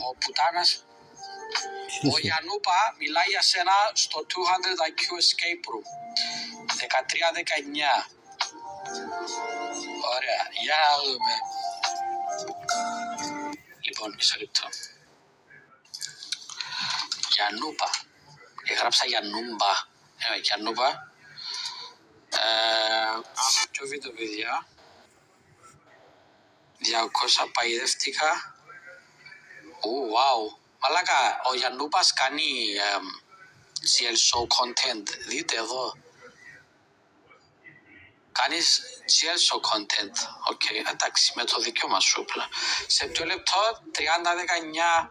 ο πουτάνας. Ο Γιαννούπα μιλάει για σένα στο 200 IQ Escape Room. 13-19. Ωραία, για να δούμε. Λοιπόν, μισό λεπτό. Γιαννούπα. Έγραψα Γιαννούμπα. Γιαννούπα. Ποιο βίντεο, παιδιά. 200 παϊδεύτηκα. Wow. Μαλάκα, ο Γιαννούπας κάνει CL Show content. Δείτε εδώ. Κάνεις GL Show content. Οκ, εντάξει, με το δικαίωμα σου. Σε ποιο λεπτό, 30-19.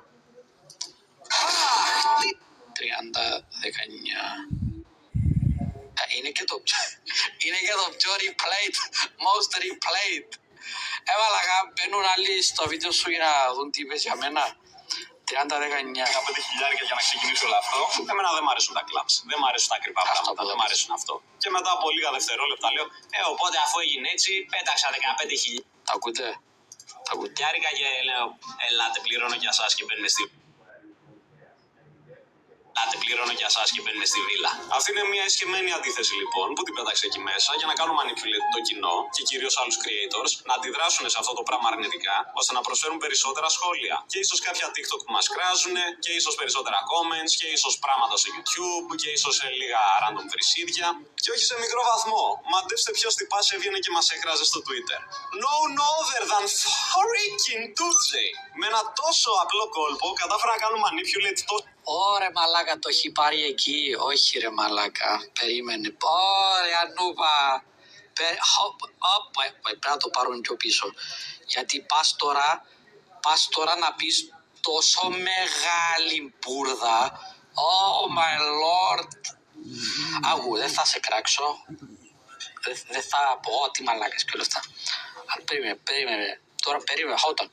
30-19. Είναι και το πιο replayed, most replayed. Έβαλα, μπαίνουν άλλοι στο βίντεο σου για να δουν τι είπες για μένα. 30-19. 15 χιλιάρια για να ξεκινήσει όλο αυτό. Εμένα δεν μ' αρέσουν τα κλαμπς. Δεν μ' αρέσουν τα ακριβά πράγματα. Δεν μ' αρέσουν αυτό. Και μετά από λίγα δευτερόλεπτα λέω, οπότε αφού έγινε έτσι, πέταξα 15.000. Τα ακούτε? Χιλιάρικα και λέω, ελάτε, πληρώνω για εσάς και μπαίνουμε στη. Πληρώνω για εσάς και μπαίνουμε στη βίλα. Αυτή είναι μια εσχεμένη αντίθεση λοιπόν που την πέταξε εκεί μέσα για να κάνουν manipulate το κοινό και κυρίως άλλους creators να αντιδράσουν σε αυτό το πράγμα αρνητικά ώστε να προσφέρουν περισσότερα σχόλια. Και ίσως κάποια TikTok που μας κράζουν και ίσως περισσότερα comments και ίσως πράγματα στο YouTube και ίσως λίγα random βρυσίδια. Και όχι σε μικρό βαθμό. Μαντέψτε ποιος τυπάς έβγαινε και μας έκραζε στο Twitter. No other than freaking Tuesday. Με ένα τόσο απλό κόλπο κατάφερα να κάνουν manipulate το. Ωρε μαλάκα, το έχει πάρει εκεί. Όχι ρε μαλάκα, περίμενε. Ωρε Ανούπα. Πρέπει να το πάρουν πιο πίσω. Γιατί πας τώρα να πεις τόσο μεγάλη μπουρδα. Oh my lord. Αγού, δεν θα σε κράξω. Δεν θα πω τι μαλάκες και όλα αυτά. Περίμενε. Τώρα περίμενε, χόταν.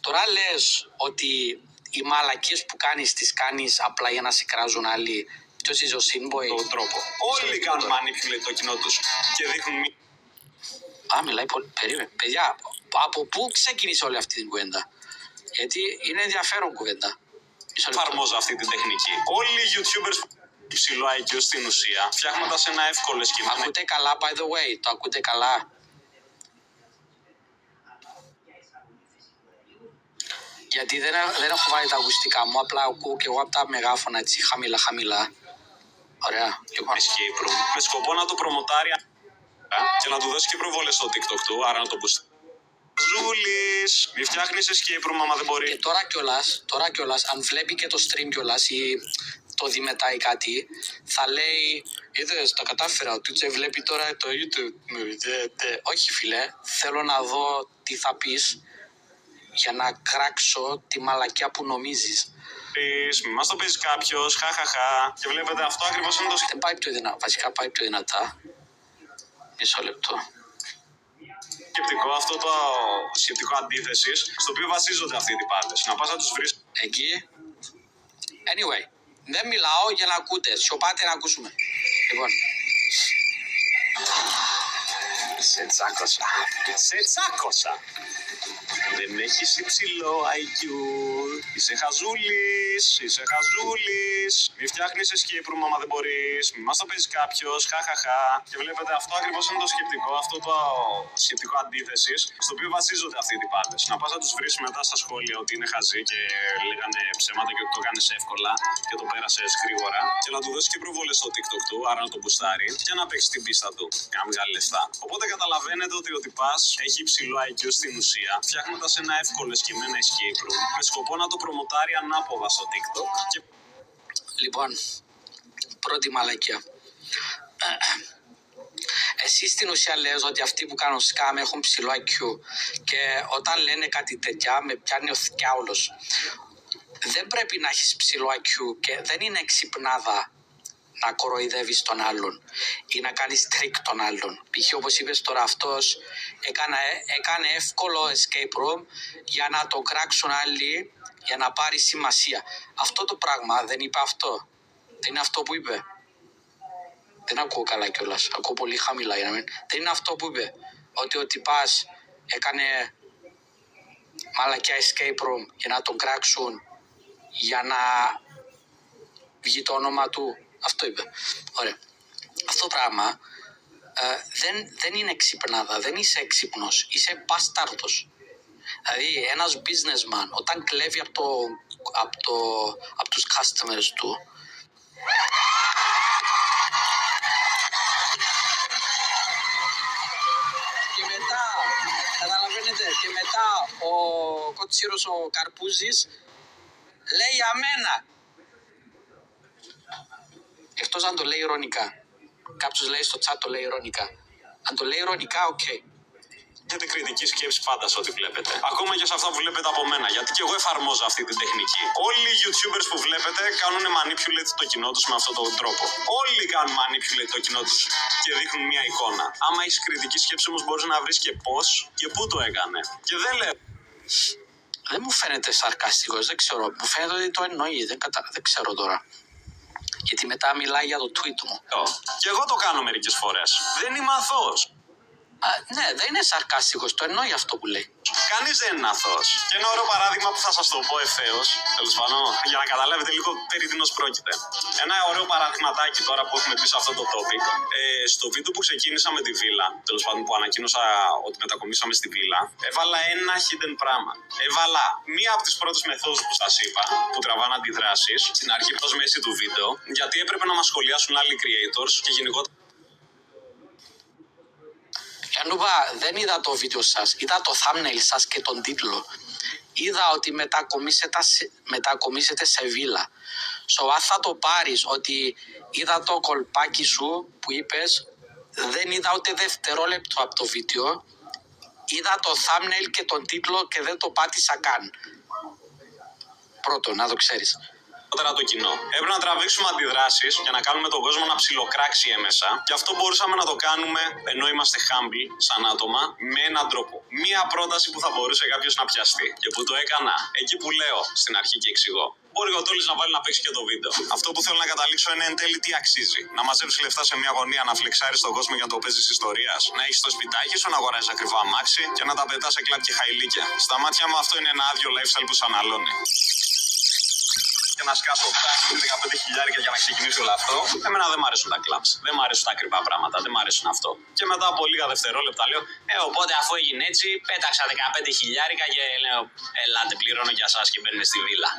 Τώρα λες ότι οι μαλακίες που κάνεις τις κάνεις απλά για να σε κράζουν άλλοι. Ποιος είσαι ο Σίνμποϊ? Τον τρόπο. Όλοι κάνουν manipulate το κοινό τους και δείχνουν. Μιλάει πολύ. Περίμενε. Παιδιά, από πού ξεκίνησε όλη αυτή την κουβέντα? Γιατί είναι ενδιαφέρον κουβέντα. Εφαρμόζω αυτή την τεχνική. Όλοι οι YouTubers υψηλό IQ στην ουσία, φτιάχνοντας ένα εύκολο σχήμα. Ακούτε καλά, by the way? Το ακούτε καλά? Γιατί δεν έχω βάλει τα ακουστικά μου, απλά ακούω και εγώ από τα μεγάφωνα έτσι χαμηλά. Ωραία. Λοιπόν. Escape room. Με σκοπό να το προμοτάρει και να του δώσει και προβολές στο TikTok του, άρα να το boost. Ζούλης, μη φτιάχνεις escape room άμα δεν μπορεί. Και τώρα κιόλας, αν βλέπει και το stream κιόλας ή το δει μετά ή κάτι, θα λέει, είδες, τα κατάφερα, ο Τούτσε βλέπει τώρα το YouTube. Όχι φίλε, θέλω να δω τι θα πεις για να κράξω τη μαλακιά που νομίζεις. Μη μας το παίζει κάποιος, χαχαχα. Και βλέπετε αυτό ακριβώς είναι το Δεν πάει πιο δυνατά, βασικά πάει πιο δυνατά. Μισό λεπτό. Σκεπτικό, αυτό το σκεπτικό αντίθεσης, στο οποίο βασίζονται αυτοί οι τυπάδες. Να πας να τους βρεις. Εκεί. Anyway, δεν μιλάω για να ακούτε. Σιωπάτε να ακούσουμε. Λοιπόν. Σε τσάκωσα. Δεν έχεις υψηλό IQ. Είσαι χαζούλης. Μη φτιάχνεις escape room άμα δεν μπορείς. Μη μας το παίζει κάποιος. Χαχαχα. Και βλέπετε αυτό ακριβώς είναι το σκεπτικό. Αυτό το σκεπτικό αντίθεσης. Στο οποίο βασίζονται αυτοί οι τυπάδες. Να πας να τους βρεις μετά στα σχόλια ότι είναι χαζοί και λέγανε ψέματα και ότι το κάνεις εύκολα και το πέρασες γρήγορα. Και να του δώσεις και προβολές στο TikTok του, άρα να το μπουστάρει και να παίξει την πίστα του για να βγάλει λεφτά. Οπότε καταλαβαίνετε ότι ο τυπάς έχει υψηλό IQ στην ουσία, φτιάχνοντας ένα εύκολο εσκεμμένα escape room με σκοπό να το προμοτάρει ανάποδα στο TikTok. Και. Λοιπόν, πρώτη μαλακία. Εσύ στην ουσία λες ότι αυτοί που κάνουν scam έχουν ψηλό IQ και όταν λένε κάτι τέτοια με πιάνει ο θκιάουλος. Δεν πρέπει να έχεις ψηλό IQ και δεν είναι εξυπνάδα να κοροϊδεύεις τον άλλον ή να κάνεις τρίκ τον άλλον. Π.χ. όπως είπες τώρα, αυτός έκανε εύκολο escape room για να το κράξουν άλλοι για να πάρει σημασία. Αυτό το πράγμα δεν είπε αυτό. Δεν είναι αυτό που είπε. Δεν ακούω καλά κιόλας. Ακούω πολύ χαμηλά για να μην. Δεν είναι αυτό που είπε. Ότι ο τυπάς έκανε μαλακιά escape room για να τον κράξουν για να βγει το όνομα του. Αυτό είπε. Ωραία. Αυτό το πράγμα δεν είναι ξυπνάδα, δεν είσαι έξυπνος, είσαι μπάσταρδος. Δηλαδή ένας businessman όταν κλέβει από τους customers του, και μετά, καταλαβαίνετε, και μετά ο κοτσίρος ο Καρπούζης λέει για μένα. Εκτός αν το λέει ειρωνικά. Κάποιος λέει στο chat το λέει ειρωνικά. Αν το λέει ειρωνικά, οκ. Έχετε κριτική σκέψη πάντα σε ό,τι βλέπετε. Ακόμα και σε αυτά που βλέπετε από μένα. Γιατί και εγώ εφαρμόζω αυτή την τεχνική. Όλοι οι YouTubers που βλέπετε κάνουν manipulate το κοινό τους με αυτόν τον τρόπο. Όλοι κάνουν manipulate το κοινό τους και δείχνουν μια εικόνα. Άμα έχεις κριτική σκέψη όμως μπορείς να βρεις και πώς και πού το έκανε. Και δεν λέω. Δεν μου φαίνεται σαρκαστικός, δεν ξέρω. Μου φαίνεται ότι το εννοεί, δεν ξέρω τώρα. Γιατί μετά μιλάει για το tweet μου. Και εγώ το κάνω μερικές φορές. Δεν είμαι αθώος. Ναι, δεν είναι σαρκαστικός, το εννοεί αυτό που λέει. Κανείς δεν είναι αθώος. Και ένα ωραίο παράδειγμα που θα σας το πω ευθέως, τέλος πάντων, για να καταλάβετε λίγο περί τίνος πρόκειται. Ένα ωραίο παραδειγματάκι τώρα που έχουμε πει σε αυτό το topic. Στο βίντεο που ξεκίνησα με τη βίλα, τέλος πάντων που ανακοίνωσα ότι μετακομίσαμε στη βίλα, έβαλα ένα hidden πράγμα. Έβαλα μία από τις πρώτες μεθόδους που σας είπα, που τραβάνε αντιδράσεις, στην αρχή προς μέση του βίντεο, γιατί έπρεπε να μας σχολιάσουν άλλοι creators και γενικότερα. Γιαννούβα, δεν είδα το βίντεο σας, είδα το thumbnail σας και τον τίτλο. Είδα ότι μετακομίσετε σε βίλα. Αν θα το πάρεις ότι είδα το κολπάκι σου που είπες, δεν είδα ούτε δευτερόλεπτο από το βίντεο. Είδα το thumbnail και τον τίτλο και δεν το πάτησα καν. Πρώτο, να το ξέρεις. Το κοινό. Έπρεπε να τραβήξουμε αντιδράσεις για να κάνουμε τον κόσμο να ψιλοκράξει έμεσα. Και αυτό μπορούσαμε να το κάνουμε ενώ είμαστε humble σαν άτομα με έναν τρόπο. Μία πρόταση που θα μπορούσε κάποιος να πιαστεί. Και που το έκανα εκεί που λέω στην αρχή και εξηγώ. Μπορεί ο Τόλης να βάλει να παίξει και το βίντεο. Αυτό που θέλω να καταλήξω είναι εν τέλει τι αξίζει. Να μαζέψει λεφτά σε μια γωνία, να φλεξάρει τον κόσμο για να το παίζει ιστορία. Να έχει το σπιτάκι σου, να αγοράζει ακριβά αμάξι και να τα πετά σε κλαμπ και χαϊλίκια. Στα μάτια μου αυτό είναι ένα άδειο lifestyle που σου αναλώνει. Και να σκάσω 15.000 για να ξεκινήσει όλο αυτό. Εμένα δεν μ' αρέσουν τα κλαμπς. Δεν μ' αρέσουν τα ακριβά πράγματα. Δεν μ' αρέσουν αυτό. Και μετά από λίγα δευτερόλεπτα λέω, οπότε αφού έγινε έτσι, πέταξα 15.000 και λέω, ελάτε, πληρώνω για σας και μπαίνουμε στη βίλα.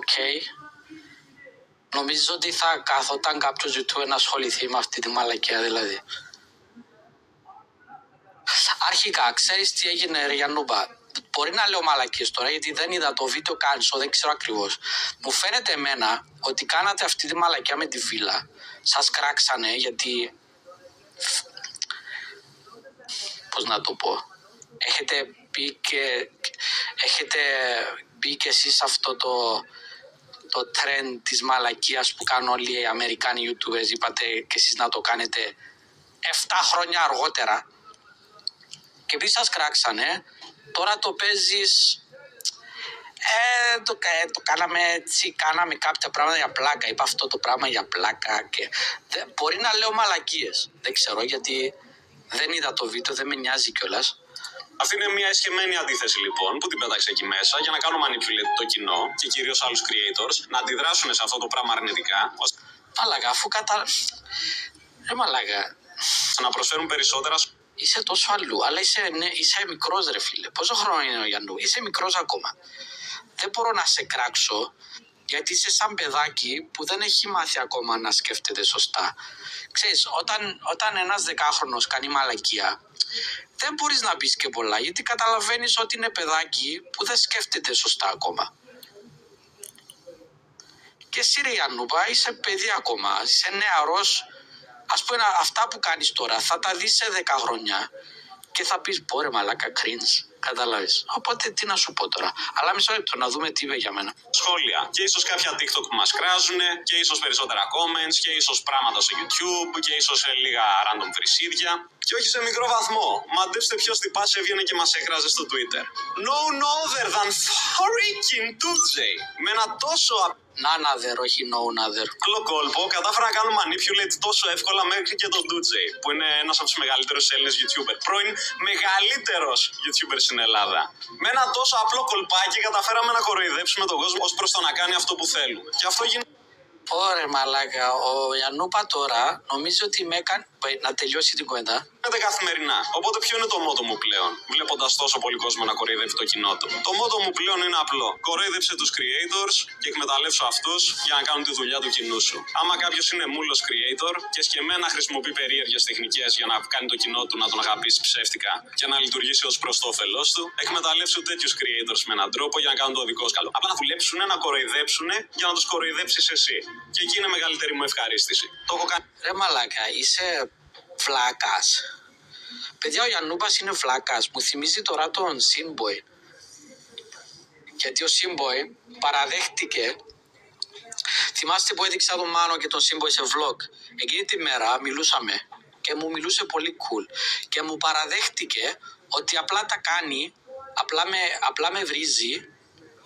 Οκ. Νομίζω ότι θα καθόταν κάποιος YouTube να ασχοληθεί με αυτή τη μαλακία δηλαδή. Αρχικά, ξέρεις τι έγινε ρε Γιαννούμπα. Μπορεί να λέω μαλακίες τώρα γιατί δεν είδα το βίντεο καν, δεν ξέρω ακριβώς. Μου φαίνεται εμένα ότι κάνατε αυτή τη μαλακία με τη βίλα. Σας κράξανε γιατί... Πώς να το πω... Έχετε μπει και εσείς αυτό το trend της μαλακίας που κάνουν όλοι οι Αμερικάνοι YouTubers. Είπατε και εσείς να το κάνετε 7 χρόνια αργότερα. Και επειδή σας κράξανε, τώρα το παίζεις, το κάναμε έτσι, κάναμε κάποια πράγματα για πλάκα. Είπα αυτό το πράγμα για πλάκα και μπορεί να λέω μαλακίες. Δεν ξέρω γιατί δεν είδα το βίντεο, δεν με νοιάζει κιόλας. Αυτή είναι μια εσχεμένη αντίθεση λοιπόν που την πέταξε εκεί μέσα για να κάνουμε manipulate το κοινό και κυρίως άλλους creators να αντιδράσουν σε αυτό το πράγμα αρνητικά. Μαλάκα, αφού μαλάκα. Να προσφέρουν περισσότερα. Είσαι τόσο αλλού, αλλά είσαι μικρός ρε φίλε. Πόσο χρόνο είναι ο Γιάννου, είσαι μικρός ακόμα. Δεν μπορώ να σε κράξω, γιατί είσαι σαν παιδάκι που δεν έχει μάθει ακόμα να σκέφτεται σωστά. Ξέρεις, όταν ένας 10χρονος κάνει μαλακία, δεν μπορείς να πεις και πολλά, γιατί καταλαβαίνεις ότι είναι παιδάκι που δεν σκέφτεται σωστά ακόμα. Και εσύ ρε Γιάννουμπα, είσαι παιδί ακόμα, είσαι νεαρός. Ας πούμε αυτά που κάνεις τώρα θα τα δεις σε 10 χρόνια και θα πεις πόρε μαλάκα cringe, καταλάβεις. Οπότε τι να σου πω τώρα, αλλά μισό λεπτό να δούμε τι είπε για μένα. Σχόλια και ίσως κάποια TikTok που μας κράζουν και ίσως περισσότερα comments και ίσως πράγματα στο YouTube και ίσως λίγα random βρυσίδια. Και όχι σε μικρό βαθμό. Μαντέψτε ποιος τυπάς έβγαινε και μας έκραζε στο Twitter. No other than freaking Tuesday. Με ένα τόσο None other, όχι no other. Άλλο κόλπο, κατάφερα να κάνω manipulate τόσο εύκολα μέχρι και τον Ντούτζεϊ, που είναι ένας από τους μεγαλύτερους Έλληνες YouTuber. Πρώην μεγαλύτερος YouTuber στην Ελλάδα. Με ένα τόσο απλό κολπάκι καταφέραμε να κοροϊδέψουμε τον κόσμο ως προς το να κάνει αυτό που θέλουμε. Και αυτό γίνεται. Ωρε μαλάκα, ο Γιαννούπα τώρα νομίζει ότι με έκανε. Να τελειώσει την κουβέντα. Καθημερινά. Οπότε, ποιο είναι το μότο μου πλέον, βλέποντας τόσο πολύ κόσμο να κοροϊδεύει το κοινό του? Το μότο μου πλέον είναι απλό. Κοροϊδεύσε τους creators και εκμεταλλεύσου αυτούς για να κάνουν τη δουλειά του κοινού σου. Άμα κάποιος είναι μούλος creator και σκεμμένα χρησιμοποιεί περίεργες τεχνικές για να κάνει το κοινό του να τον αγαπήσει ψεύτικα και να λειτουργήσει ως προς το όφελός του, εκμεταλλεύσου τέτοιους creators με έναν τρόπο για να κάνουν το δικό σου καλό. Απλά να δουλέψουν, να κοροϊδέψουν για να τους κοροϊδέψεις εσύ. Και εκεί είναι μεγαλύτερη μου ευχαρίστηση. Το έχω κάνει. Ρε μαλάκα, είσαι βλάκας. Παιδιά, ο Γιαννούπας είναι βλάκας. Μου θυμίζει τώρα τον Simboy. Γιατί ο Simboy παραδέχτηκε. Θυμάστε που έδειξα τον Μάνο και τον Simboy σε vlog? Εκείνη τη μέρα μιλούσαμε και μου μιλούσε πολύ cool. Και μου παραδέχτηκε ότι απλά τα κάνει, απλά με βρίζει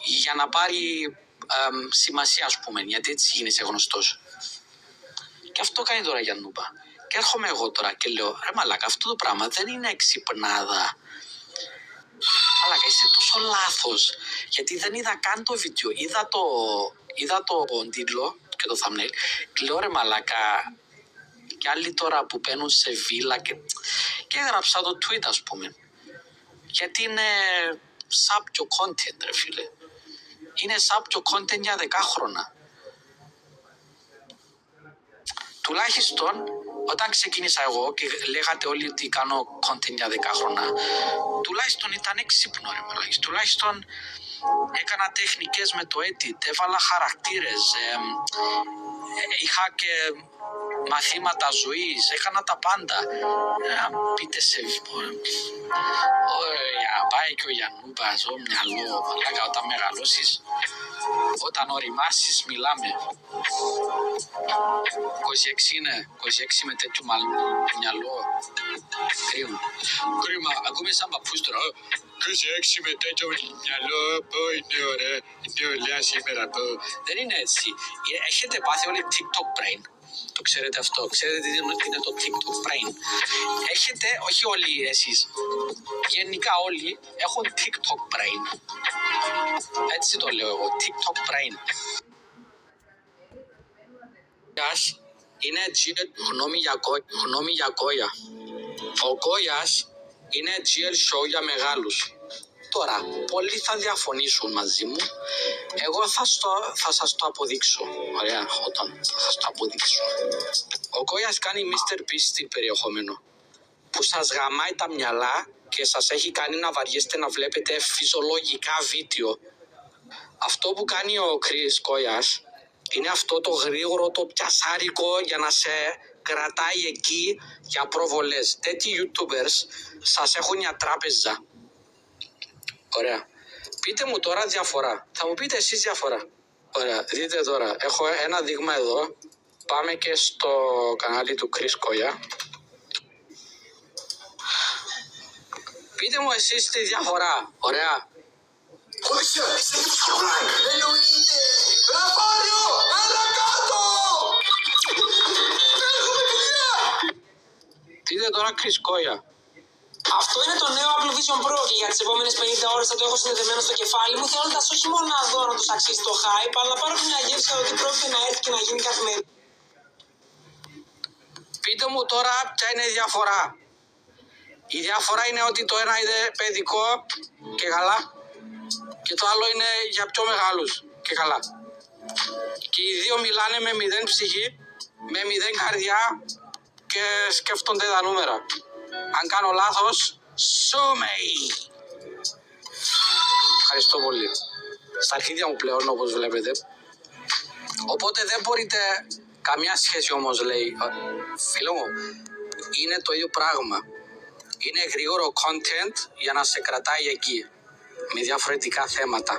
για να πάρει σημασία, ας πούμε, γιατί έτσι γίνεσαι γνωστός. Και αυτό κάνει τώρα Γιαννούπα. Και έρχομαι εγώ τώρα και λέω, ρε μαλάκα, αυτό το πράγμα δεν είναι εξυπνάδα. Μαλάκα, είσαι τόσο λάθος. Γιατί δεν είδα καν το βίντεο. Είδα το τίτλο και το thumbnail. Και λέω, ρε μαλάκα, και άλλοι τώρα που μπαίνουν σε βίλα και έγραψα το tweet, ας πούμε. Γιατί είναι σάπιο content, ρε φίλε. Είναι σάπιο content για 10 χρόνια. Τουλάχιστον όταν ξεκίνησα εγώ και λέγατε όλοι ότι κάνω content για 10 χρόνια, τουλάχιστον ήταν έξυπνο, ρε μαλάκες. Τουλάχιστον έκανα τεχνικές με το edit, έβαλα χαρακτήρες, είχα και μαθήματα ζωής, έκανα τα πάντα. Πείτε σε... Ωραία, πάει και ο Γιαννούπας, ο μυαλό, μαλάκα, όταν μεγαλώσεις, όταν οριμάσεις, μιλάμε. 26 είναι, 26 με τέτοιο μυαλό. Κρίμα, ακούμε σαν παππούς τώρα. 26 με τέτοιο μυαλό, είναι ωραία, είναι ωραία σήμερα. Δεν είναι έτσι. Έχετε πάθει όλοι TikTok brain. Το ξέρετε αυτό, ξέρετε τι είναι το TikTok brain. Έχετε, όχι όλοι εσείς, γενικά όλοι έχουν TikTok brain. Έτσι το λέω εγώ, TikTok brain. Είναι γνώμη για Κόια. Ο Κόιας είναι GL show για μεγάλους. Τώρα, πολλοί θα διαφωνήσουν μαζί μου. Εγώ θα σας το αποδείξω. Ωραία, θα σας το αποδείξω. Ο Κόιας κάνει Mr. Beast περιεχόμενο που σας γαμάει τα μυαλά και σας έχει κάνει να βαριέστε να βλέπετε φυσιολογικά βίντεο. Αυτό που κάνει ο Chris Κόιας είναι αυτό το γρήγορο, το πιασάρικο για να σε κρατάει εκεί για προβολές. Τέτοιοι YouTubers σας έχουν μια τράπεζα. Ωραία. Πείτε μου τώρα διαφορά. Θα μου πείτε εσείς διαφορά. Ωραία. Δείτε τώρα. Έχω ένα δείγμα εδώ. Πάμε και στο κανάλι του Chris Κόια. Πείτε μου εσείς τη διαφορά. Ωραία. Εννοείται! Ραφάριο! Έλα κάτω! Έχουμε δουλειά! Δείτε τώρα Chris Κόια. Αυτό είναι το νέο Apple Vision Pro και για τις επόμενες 50 ώρες θα το έχω συνδεδεμένο στο κεφάλι μου, θέλοντας όχι μόνο να δω να τους αξίσει το hype, αλλά να πάρω μια γεύση ότι πρόκειται να έρθει και να γίνει καθημερινή. Πείτε μου τώρα ποια είναι η διαφορά. Η διαφορά είναι ότι το ένα είναι παιδικό και καλά και το άλλο είναι για πιο μεγάλους και καλά. Και οι δύο μιλάνε με 0 ψυχή, με 0 καρδιά και σκέφτονται τα νούμερα. Αν κάνω λάθος, σούμεϊ. Ευχαριστώ πολύ. Στα αρχίδια μου πλέον, όπως βλέπετε. Οπότε δεν μπορείτε... Καμιά σχέση όμως, λέει. Φίλο μου, είναι το ίδιο πράγμα. Είναι γρήγορο content για να σε κρατάει εκεί. Με διαφορετικά θέματα.